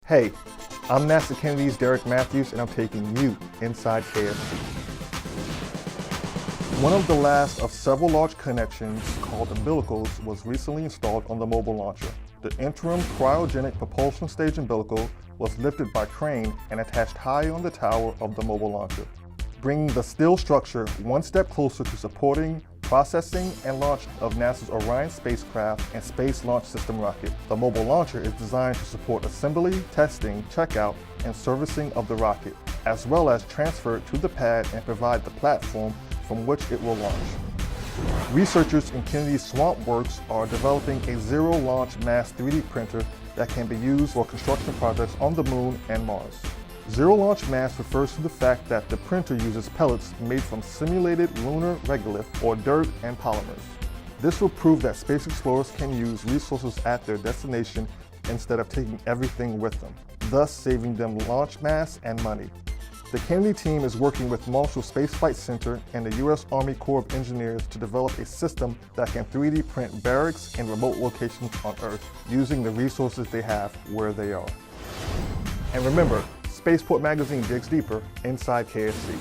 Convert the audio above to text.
Hey, I'm NASA Kennedy's Derek Matthews, and I'm taking you inside KSC. One of the last of several large connections, called umbilicals, was recently installed on the mobile launcher. The interim cryogenic propulsion stage umbilical was lifted by crane and attached high on the tower of the mobile launcher, bringing the steel structure one step closer to supporting processing and launch of NASA's Orion spacecraft and Space Launch System rocket. The mobile launcher is designed to support assembly, testing, checkout, and servicing of the rocket, as well as transfer it to the pad and provide the platform from which it will launch. Researchers in Kennedy's Swamp Works are developing a zero-launch mass 3D printer that can be used for construction projects on the Moon and Mars. Zero launch mass refers to the fact that the printer uses pellets made from simulated lunar regolith or dirt and polymers. This will prove that space explorers can use resources at their destination instead of taking everything with them, thus saving them launch mass and money. The Kennedy team is working with Marshall Space Flight Center and the U.S. Army Corps of Engineers to develop a system that can 3D print barracks in remote locations on Earth using the resources they have where they are. And remember, Spaceport Magazine digs deeper inside KSC.